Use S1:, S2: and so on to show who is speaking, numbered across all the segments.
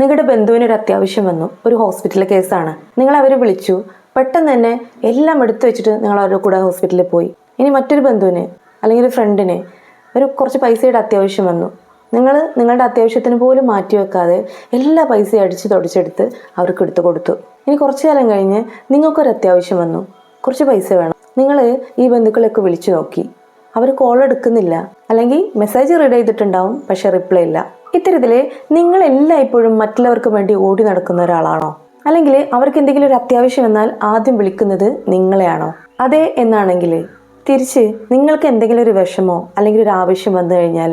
S1: നിങ്ങളുടെ ബന്ധുവിന് ഒരു അത്യാവശ്യം വന്നു, ഒരു ഹോസ്പിറ്റൽ കേസാണ്. നിങ്ങൾ അവരെ വിളിച്ചു, പെട്ടെന്ന് തന്നെ എല്ലാം എടുത്തു വെച്ചിട്ട് നിങ്ങൾ അവരുടെ കൂടെ ഹോസ്പിറ്റലിൽ പോയി. ഇനി മറ്റൊരു ബന്ധുവിന് അല്ലെങ്കിൽ ഒരു ഫ്രണ്ടിന് കുറച്ച് പൈസയുടെ അത്യാവശ്യം വന്നു. നിങ്ങളുടെ അത്യാവശ്യത്തിന് പോലും മാറ്റി വെക്കാതെ എല്ലാ പൈസയും അടിച്ച് തുടച്ചെടുത്ത് അവർക്ക് എടുത്തു കൊടുത്തു. ഇനി കുറച്ചു കാലം കഴിഞ്ഞ് നിങ്ങൾക്കൊരു അത്യാവശ്യം വന്നു, കുറച്ച് പൈസ വേണം. നിങ്ങൾ ഈ ബന്ധുക്കളെയൊക്കെ വിളിച്ചു നോക്കി, അവർ കോൾ എടുക്കുന്നില്ല, അല്ലെങ്കിൽ മെസ്സേജ് റീഡ് ചെയ്തിട്ടുണ്ടാവും, പക്ഷെ റിപ്ലൈ ഇല്ല. ഇത്തരത്തിൽ നിങ്ങൾ എല്ലായ്പ്പോഴും മറ്റുള്ളവർക്ക് വേണ്ടി ഓടി നടക്കുന്ന ഒരാളാണോ? അല്ലെങ്കിൽ അവർക്ക് എന്തെങ്കിലും ഒരു അത്യാവശ്യം വന്നാൽ ആദ്യം വിളിക്കുന്നത് നിങ്ങളെയാണോ? അതെ എന്നാണെങ്കിൽ തിരിച്ച് നിങ്ങൾക്ക് എന്തെങ്കിലും ഒരു വിഷമോ അല്ലെങ്കിൽ ഒരു ആവശ്യം വന്നു കഴിഞ്ഞാൽ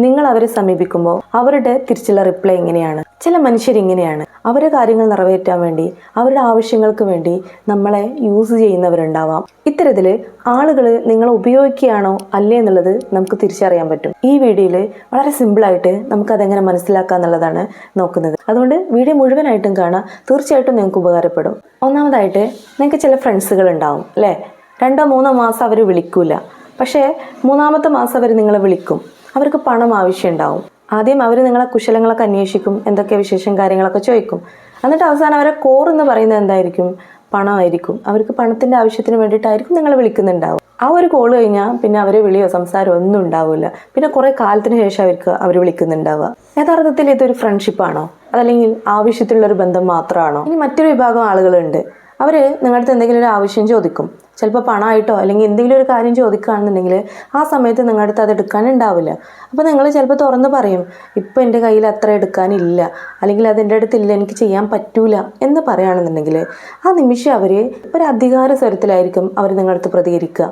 S1: നിങ്ങൾ അവരെ സമീപിക്കുമ്പോൾ അവരുടെ തിരിച്ചുള്ള റിപ്ലൈ എങ്ങനെയാണ്? ചില മനുഷ്യരിങ്ങനെയാണ്. അവരുടെ കാര്യങ്ങൾ നിറവേറ്റാൻ വേണ്ടി, അവരുടെ ആവശ്യങ്ങൾക്ക് വേണ്ടി നമ്മളെ യൂസ് ചെയ്യുന്നവരുണ്ടാവാം. ഇത്തരത്തിൽ ആളുകൾ നിങ്ങളെ ഉപയോഗിക്കുകയാണോ അല്ലേ എന്നുള്ളത് നമുക്ക് തിരിച്ചറിയാൻ പറ്റും. ഈ വീഡിയോയിൽ വളരെ സിമ്പിളായിട്ട് നമുക്കതെങ്ങനെ മനസ്സിലാക്കുക എന്നുള്ളതാണ് നോക്കുന്നത്. അതുകൊണ്ട് വീഡിയോ മുഴുവനായിട്ടും കാണാം, തീർച്ചയായിട്ടും നിങ്ങൾക്ക് ഉപകാരപ്പെടും. ഒന്നാമതായിട്ട്, നിങ്ങൾക്ക് ചില ഫ്രണ്ട്സുകൾ ഉണ്ടാവും അല്ലേ? 2-3 മാസം അവർ വിളിക്കൂല, പക്ഷേ 3-ാമത്തെ മാസം അവർ നിങ്ങളെ വിളിക്കും. അവർക്ക് പണം ആവശ്യം ഉണ്ടാവും. ആദ്യം അവർ നിങ്ങളെ കുശലങ്ങളൊക്കെ അന്വേഷിക്കും, എന്തൊക്കെ വിശേഷം കാര്യങ്ങളൊക്കെ ചോദിക്കും. എന്നിട്ട് അവസാനം അവരെ കോറെന്ന് പറയുന്നത് എന്തായിരിക്കും? പണമായിരിക്കും. അവർക്ക് പണത്തിൻ്റെ ആവശ്യത്തിന് വേണ്ടിയിട്ടായിരിക്കും നിങ്ങളെ വിളിക്കുന്നുണ്ടാവും. ആ ഒരു കോൾ കഴിഞ്ഞാൽ പിന്നെ അവരെ വിളിയോ സംസാരമോ ഒന്നും ഉണ്ടാവില്ല. പിന്നെ കുറേ കാലത്തിന് ശേഷം അവർ വിളിക്കുന്നുണ്ടാവുക. യഥാർത്ഥത്തിൽ ഇതൊരു ഫ്രണ്ട്ഷിപ്പാണോ, അതല്ലെങ്കിൽ ആവശ്യത്തിലുള്ളൊരു ബന്ധം മാത്രമാണോ? ഇനി മറ്റൊരു വിഭാഗം ആളുകളുണ്ട്. അവർ നിങ്ങളുടെ അടുത്ത് എന്തെങ്കിലും ഒരു ആവശ്യം ചോദിക്കും, ചിലപ്പോൾ പണമായിട്ടോ അല്ലെങ്കിൽ എന്തെങ്കിലും ഒരു കാര്യം ചോദിക്കുകയാണെന്നുണ്ടെങ്കിൽ ആ സമയത്ത് നിങ്ങളുടെ അടുത്ത് അത് എടുക്കാനുണ്ടാവില്ല. അപ്പോൾ നിങ്ങൾ ചിലപ്പോൾ തുറന്ന് പറയും, ഇപ്പം എൻ്റെ കയ്യിൽ അത്ര എടുക്കാനില്ല, അല്ലെങ്കിൽ അത് എൻ്റെ അടുത്തില്ല, എനിക്ക് ചെയ്യാൻ പറ്റൂല എന്ന് പറയുകയാണെന്നുണ്ടെങ്കിൽ ആ നിമിഷം അവർ ഒരു അധികാര സ്വരത്തിലായിരിക്കും അവർ നിങ്ങളുടെ അടുത്ത് പ്രതികരിക്കുക.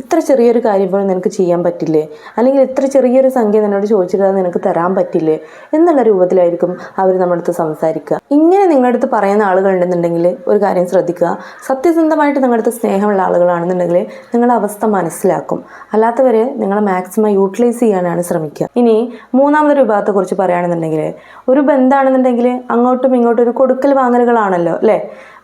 S1: ഇത്ര ചെറിയൊരു കാര്യം പോലും നിനക്ക് ചെയ്യാൻ പറ്റില്ലേ, അല്ലെങ്കിൽ ഇത്ര ചെറിയൊരു സംഖ്യ നിന്നോട് ചോദിച്ചിട്ട് അത് നിനക്ക് തരാൻ പറ്റില്ലേ എന്നുള്ള രൂപത്തിലായിരിക്കും അവർ നമ്മുടെ അടുത്ത് സംസാരിക്കുക. ഇങ്ങനെ നിങ്ങളുടെ അടുത്ത് പറയുന്ന ആളുകളുണ്ടെന്നുണ്ടെങ്കിൽ ഒരു കാര്യം ശ്രദ്ധിക്കുക. സത്യസന്ധമായിട്ട് നിങ്ങളുടെ അടുത്ത് സ്നേഹമുള്ള ആളുകളാണെന്നുണ്ടെങ്കിൽ നിങ്ങളുടെ അവസ്ഥ മനസ്സിലാക്കും. അല്ലാത്തവർ നിങ്ങളെ മാക്സിമം യൂട്ടിലൈസ് ചെയ്യാനാണ് ശ്രമിക്കുക. ഇനി മൂന്നാമതൊരു വിഭാഗത്തെക്കുറിച്ച് പറയുകയാണെന്നുണ്ടെങ്കിൽ, ഒരു ബന്ധമാണെന്നുണ്ടെങ്കിൽ അങ്ങോട്ടും ഇങ്ങോട്ടും ഒരു കൊടുക്കൽ വാങ്ങലുകളാണല്ലോ അല്ലേ?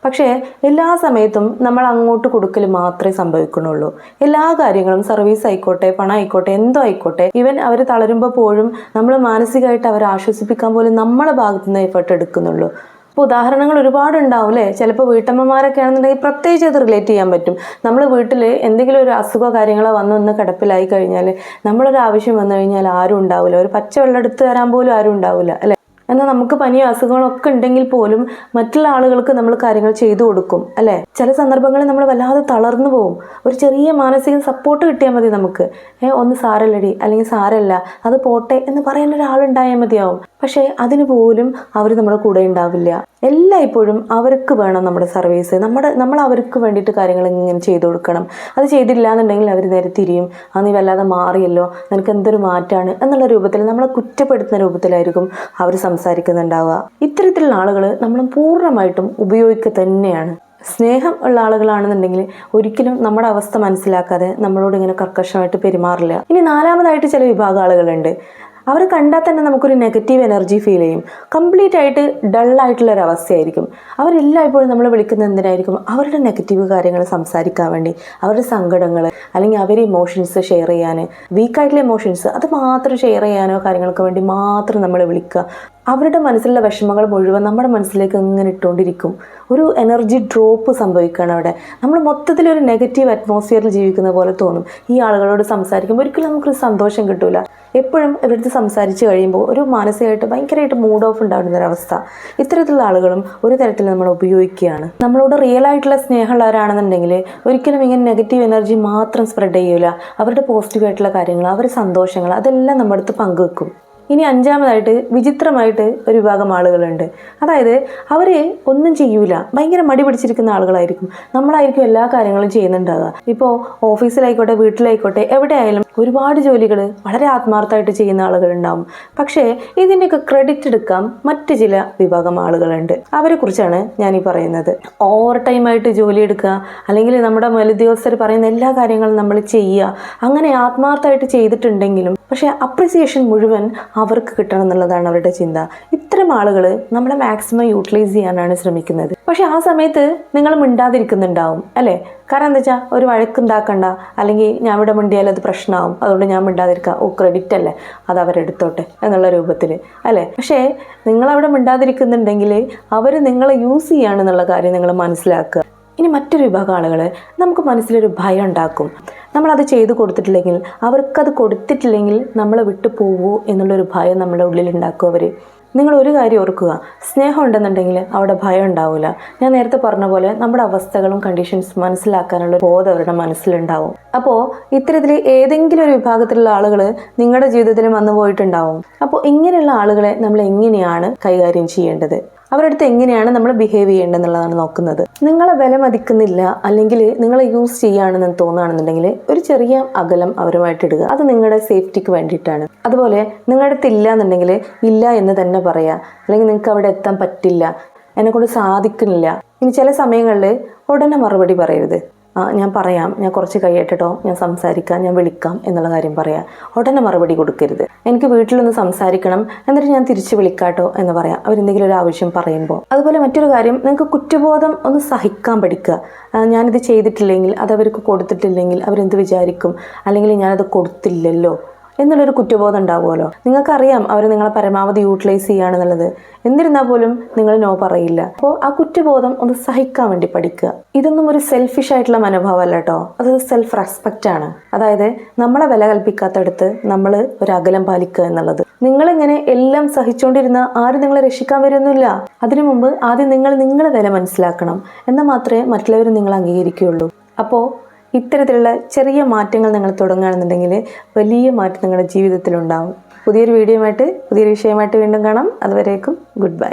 S1: പക്ഷേ എല്ലാ സമയത്തും നമ്മൾ അങ്ങോട്ട് കൊടുക്കൽ മാത്രമേ സംഭവിക്കുന്നുള്ളൂ. എല്ലാ കാര്യങ്ങളും, സർവീസ് ആയിക്കോട്ടെ, പണം ആയിക്കോട്ടെ, എന്തോ ആയിക്കോട്ടെ, ഈവൻ അവർ തളരുമ്പോൾ പോലും നമ്മൾ മാനസികമായിട്ട് അവരെ ആശ്വസിപ്പിക്കാൻ പോലും നമ്മളെ ഭാഗത്തു നിന്ന് എഫേർട്ട് എടുക്കുന്നുള്ളൂ. ഇപ്പോൾ ഉദാഹരണങ്ങൾ ഒരുപാടുണ്ടാവും അല്ലേ? ചിലപ്പോൾ വീട്ടമ്മമാരൊക്കെ ആണെന്നുണ്ടെങ്കിൽ പ്രത്യേകിച്ച് അത് റിലേറ്റ് ചെയ്യാൻ പറ്റും. നമ്മൾ വീട്ടിൽ എന്തെങ്കിലും ഒരു അസുഖമോ കാര്യങ്ങളോ വന്നൊന്ന് കിടപ്പിലായി കഴിഞ്ഞാൽ, നമ്മളൊരു ആവശ്യം വന്നു കഴിഞ്ഞാൽ ആരും ഉണ്ടാവില്ല, ഒരു പച്ചവെള്ളം എടുത്ത് തരാൻ പോലും ആരും ഉണ്ടാവില്ല അല്ലേ? എന്നാൽ നമുക്ക് പനിയോ അസുഖങ്ങളൊക്കെ ഉണ്ടെങ്കിൽ പോലും മറ്റുള്ള ആളുകൾക്ക് നമ്മൾ കാര്യങ്ങൾ ചെയ്തു കൊടുക്കും അല്ലേ? ചില സന്ദർഭങ്ങളിൽ നമ്മൾ വല്ലാതെ തളർന്നു പോകും. ഒരു ചെറിയ മാനസിക സപ്പോർട്ട് കിട്ടിയാൽ മതി നമുക്ക്. ഒന്ന് സാരല്ലടി, അല്ലെങ്കിൽ സാരല്ല, അത് പോട്ടെ എന്ന് പറയാൻ ഒരാളുണ്ടായാൽ മതിയാവും. പക്ഷേ അതിന് പോലും അവർ നമ്മുടെ കൂടെ ഉണ്ടാവില്ല. എല്ലായ്പ്പോഴും അവർക്ക് വേണം നമ്മുടെ സർവീസ്. നമ്മൾ അവർക്ക് വേണ്ടിയിട്ട് കാര്യങ്ങൾ ഇങ്ങനെ ചെയ്തു കൊടുക്കണം. അത് ചെയ്തില്ല എന്നുണ്ടെങ്കിൽ അവർ നേരെ തിരിയും, നീ വല്ലാതെ മാറിയല്ലോ, നിനക്ക് എന്തൊരു മാറ്റാണ് എന്നുള്ള രൂപത്തിൽ നമ്മളെ കുറ്റപ്പെടുത്തുന്ന രൂപത്തിലായിരിക്കും അവർ സംസാരിക്കുന്നുണ്ടാവുക. ഇത്തരത്തിലുള്ള ആളുകൾ നമ്മൾ പൂർണ്ണമായിട്ടും ഉപയോഗിക്കുക തന്നെയാണ്. സ്നേഹം ഉള്ള ആളുകളാണെന്നുണ്ടെങ്കിൽ ഒരിക്കലും നമ്മുടെ അവസ്ഥ മനസ്സിലാക്കാതെ നമ്മളോട് ഇങ്ങനെ കർക്കശമായിട്ട് പെരുമാറില്ല. ഇനി നാലാമതായിട്ട് ചില വിഭാഗം ആളുകളുണ്ട്. അവരെ കണ്ടാൽ തന്നെ നമുക്കൊരു നെഗറ്റീവ് എനർജി ഫീൽ ചെയ്യും. കംപ്ലീറ്റ് ആയിട്ട് ഡള്ളായിട്ടുള്ളൊരവസ്ഥയായിരിക്കും. അവരെല്ലായ്പ്പോഴും നമ്മൾ വിളിക്കുന്നത് എന്തിനായിരിക്കും? അവരുടെ നെഗറ്റീവ് കാര്യങ്ങൾ സംസാരിക്കാൻ വേണ്ടി, അവരുടെ സങ്കടങ്ങൾ അല്ലെങ്കിൽ അവരെ ഇമോഷൻസ് ഷെയർ ചെയ്യാൻ, വീക്കായിട്ടുള്ള ഇമോഷൻസ് അത് മാത്രം ഷെയർ ചെയ്യാനോ കാര്യങ്ങൾക്ക് വേണ്ടി മാത്രം നമ്മൾ വിളിക്കുക. അവരുടെ മനസ്സിലുള്ള വിഷമങ്ങൾ മുഴുവൻ നമ്മുടെ മനസ്സിലേക്ക് ഇങ്ങനെ ഇട്ടുകൊണ്ടിരിക്കും. ഒരു എനർജി ഡ്രോപ്പ് സംഭവിക്കുകയാണ് അവിടെ. നമ്മൾ മൊത്തത്തിലൊരു നെഗറ്റീവ് അറ്റ്മോസ്ഫിയറിൽ ജീവിക്കുന്ന പോലെ തോന്നും. ഈ ആളുകളോട് സംസാരിക്കുമ്പോൾ ഒരിക്കലും നമുക്കൊരു സന്തോഷം കിട്ടില്ല. എപ്പോഴും ഇവരുടെ സംസാരിച്ച് കഴിയുമ്പോൾ ഒരു മാനസികമായിട്ട് ഭയങ്കരമായിട്ട് മൂഡ് ഓഫ് ഉണ്ടാകുന്നൊരവസ്ഥ. ഇത്തരത്തിലുള്ള ആളുകളും ഒരു തരത്തിൽ നമ്മൾ ഉപയോഗിക്കുകയാണ്. നമ്മളോട് റിയൽ ആയിട്ടുള്ള സ്നേഹമുള്ളവരാണെന്നുണ്ടെങ്കിൽ ഒരിക്കലും ഇങ്ങനെ നെഗറ്റീവ് എനർജി മാത്രം സ്പ്രെഡ് ചെയ്യൂല. അവരുടെ പോസിറ്റീവായിട്ടുള്ള കാര്യങ്ങൾ, അവരുടെ സന്തോഷങ്ങൾ അതെല്ലാം നമ്മുടെ അടുത്ത് പങ്കുവെക്കും. ഇനി അഞ്ചാമതായിട്ട് വിചിത്രമായിട്ട് ഒരു വിഭാഗം ആളുകളുണ്ട്. അതായത് അവർ ഒന്നും ചെയ്യൂല, ഭയങ്കര മടി പിടിച്ചിരിക്കുന്ന ആളുകളായിരിക്കും. നമ്മളായിരിക്കും എല്ലാ കാര്യങ്ങളും ചെയ്യുന്നുണ്ടാകുക. ഇപ്പോൾ ഓഫീസിലായിക്കോട്ടെ, വീട്ടിലായിക്കോട്ടെ, എവിടെയായാലും ഒരുപാട് ജോലികൾ വളരെ ആത്മാർത്ഥമായിട്ട് ചെയ്യുന്ന ആളുകളുണ്ടാവും. പക്ഷേ ഇതിൻ്റെയൊക്കെ ക്രെഡിറ്റ് എടുക്കാൻ മറ്റ് ചില വിഭാഗം ആളുകളുണ്ട്. അവരെ കുറിച്ചാണ് ഞാനീ പറയുന്നത്. ഓവർ ടൈമായിട്ട് ജോലി എടുക്കുക, അല്ലെങ്കിൽ നമ്മുടെ മേലുദ്യോഗസ്ഥർ പറയുന്ന എല്ലാ കാര്യങ്ങളും നമ്മൾ ചെയ്യുക, അങ്ങനെ ആത്മാർത്ഥമായിട്ട് ചെയ്തിട്ടുണ്ടെങ്കിലും പക്ഷേ അപ്രിസിയേഷൻ മുഴുവൻ അവർക്ക് കിട്ടണം എന്നുള്ളതാണ് അവരുടെ ചിന്ത. ഇത്തരം ആളുകൾ നമ്മളെ മാക്സിമം യൂട്ടിലൈസ് ചെയ്യാനാണ് ശ്രമിക്കുന്നത്. പക്ഷെ ആ സമയത്ത് നിങ്ങൾ മിണ്ടാതിരിക്കുന്നുണ്ടാവും അല്ലേ? കാരണം എന്താ വെച്ചാൽ ഒരു വഴക്കുണ്ടാക്കണ്ട, അല്ലെങ്കിൽ ഞാൻ ഇവിടെ മിണ്ടിയാൽ അത് പ്രശ്നമാവും, അതുകൊണ്ട് ഞാൻ മിണ്ടാതിരിക്കാം, ഓ ക്രെഡിറ്റ് അല്ലേ, അത് അവരെടുത്തോട്ടെ എന്നുള്ള രൂപത്തിൽ അല്ലേ? പക്ഷേ നിങ്ങളവിടെ മിണ്ടാതിരിക്കുന്നുണ്ടെങ്കിൽ അവർ നിങ്ങളെ യൂസ് ചെയ്യാണെന്നുള്ള കാര്യം നിങ്ങൾ മനസ്സിലാക്കുക. ഇനി മറ്റൊരു വിഭാഗം ആളുകൾ നമുക്ക് മനസ്സിലൊരു ഭയം ഉണ്ടാക്കും. നമ്മളത് ചെയ്തു കൊടുത്തിട്ടില്ലെങ്കിൽ, അവർക്കത് കൊടുത്തിട്ടില്ലെങ്കിൽ നമ്മളെ വിട്ടു പോവോ എന്നുള്ളൊരു ഭയം നമ്മുടെ ഉള്ളിലുണ്ടാക്കും അവർ. നിങ്ങൾ ഒരു കാര്യം ഓർക്കുക, സ്നേഹം ഉണ്ടെന്നുണ്ടെങ്കിൽ അവിടെ ഭയം ഉണ്ടാവില്ല. ഞാൻ നേരത്തെ പറഞ്ഞ പോലെ നമ്മുടെ അവസ്ഥകളും കണ്ടീഷൻസ് മനസ്സിലാക്കാനുള്ള ബോധം അവരുടെ മനസ്സിലുണ്ടാവും. അപ്പോൾ ഇത്തരത്തിൽ ഏതെങ്കിലും ഒരു വിഭാഗത്തിലുള്ള ആളുകൾ നിങ്ങളുടെ ജീവിതത്തിൽ വന്നു പോയിട്ടുണ്ടാവും. അപ്പോൾ ഇങ്ങനെയുള്ള ആളുകളെ നമ്മൾ എങ്ങനെയാണ് കൈകാര്യം ചെയ്യേണ്ടത്, അവരുടെ അടുത്ത് എങ്ങനെയാണ് നമ്മൾ ബിഹേവ് ചെയ്യേണ്ടതെന്നുള്ളതാണ് നോക്കുന്നത്. നിങ്ങളെ വില മതിക്കുന്നില്ല, അല്ലെങ്കിൽ നിങ്ങളെ യൂസ് ചെയ്യുകയാണെന്ന് തോന്നുകയാണെന്നുണ്ടെങ്കിൽ ഒരു ചെറിയ അകലം അവരുമായിട്ട് ഇടുക. അത് നിങ്ങളുടെ സേഫ്റ്റിക്ക് വേണ്ടിയിട്ടാണ്. അതുപോലെ നിങ്ങളുടെ അടുത്ത് ഇല്ല എന്നുണ്ടെങ്കിൽ ഇല്ല എന്ന് തന്നെ പറയാം. അല്ലെങ്കിൽ നിങ്ങൾക്ക് അവിടെ എത്താൻ പറ്റില്ല, എന്നെക്കൊണ്ട് സാധിക്കുന്നില്ല. ഇനി ചില സമയങ്ങളിൽ ഉടനെ മറുപടി പറയരുത്. ഞാൻ പറയാം, ഞാൻ കുറച്ച് കഴിയട്ടോ, ഞാൻ സംസാരിക്കാം, ഞാൻ വിളിക്കാം എന്നുള്ള കാര്യം പറയാം. ഉടനെ മറുപടി കൊടുക്കരുത്. എനിക്ക് വീട്ടിലൊന്ന് സംസാരിക്കണം, എന്നിട്ട് ഞാൻ തിരിച്ച് വിളിക്കാട്ടോ എന്ന് പറയാം അവരെന്തെങ്കിലും ഒരു ആവശ്യം പറയുമ്പോൾ. അതുപോലെ മറ്റൊരു കാര്യം, നിങ്ങൾക്ക് കുറ്റബോധം ഒന്ന് സഹിക്കാൻ പഠിക്കുക. ഞാനിത് ചെയ്തിട്ടില്ലെങ്കിൽ, അത് അവർക്ക് കൊടുത്തിട്ടില്ലെങ്കിൽ അവരെന്ത് വിചാരിക്കും, അല്ലെങ്കിൽ ഞാനത് കൊടുത്തില്ലല്ലോ എന്നുള്ളൊരു കുറ്റബോധം ഉണ്ടാവുമല്ലോ. നിങ്ങൾക്കറിയാം അവർ നിങ്ങളെ പരമാവധി യൂട്ടിലൈസ് ചെയ്യുകയാണെന്നുള്ളത്, എന്നിരുന്നാൽ പോലും നിങ്ങൾ നോ പറയില്ല. അപ്പോൾ ആ കുറ്റബോധം ഒന്ന് സഹിക്കാൻ വേണ്ടി പഠിക്കുക. ഇതൊന്നും ഒരു സെൽഫിഷ് ആയിട്ടുള്ള മനോഭാവമല്ല കേട്ടോ, അത് സെൽഫ് റെസ്പെക്റ്റ് ആണ്. അതായത് നമ്മളെ വില കൽപ്പിക്കാത്തടുത്ത് നമ്മൾ ഒരു അകലം പാലിക്കുക എന്നുള്ളത്. നിങ്ങളിങ്ങനെ എല്ലാം സഹിച്ചുകൊണ്ടിരുന്ന ആരും നിങ്ങളെ രക്ഷിക്കാൻ വരുന്നില്ല. അതിനു മുമ്പ് ആദ്യം നിങ്ങളെ വില മനസ്സിലാക്കണം, എന്നാൽ മാത്രമേ മറ്റുള്ളവർ നിങ്ങളെ അംഗീകരിക്കുകയുള്ളൂ. അപ്പോൾ ഇത്തരത്തിലുള്ള ചെറിയ മാറ്റങ്ങൾ നിങ്ങൾ തുടങ്ങുകയാണെന്നുണ്ടെങ്കിൽ വലിയ മാറ്റം നിങ്ങളുടെ ജീവിതത്തിലുണ്ടാവും. പുതിയൊരു വീഡിയോയുമായിട്ട് പുതിയൊരു വിഷയമായിട്ട് വീണ്ടും കാണാം. അതുവരേക്കും ഗുഡ് ബൈ.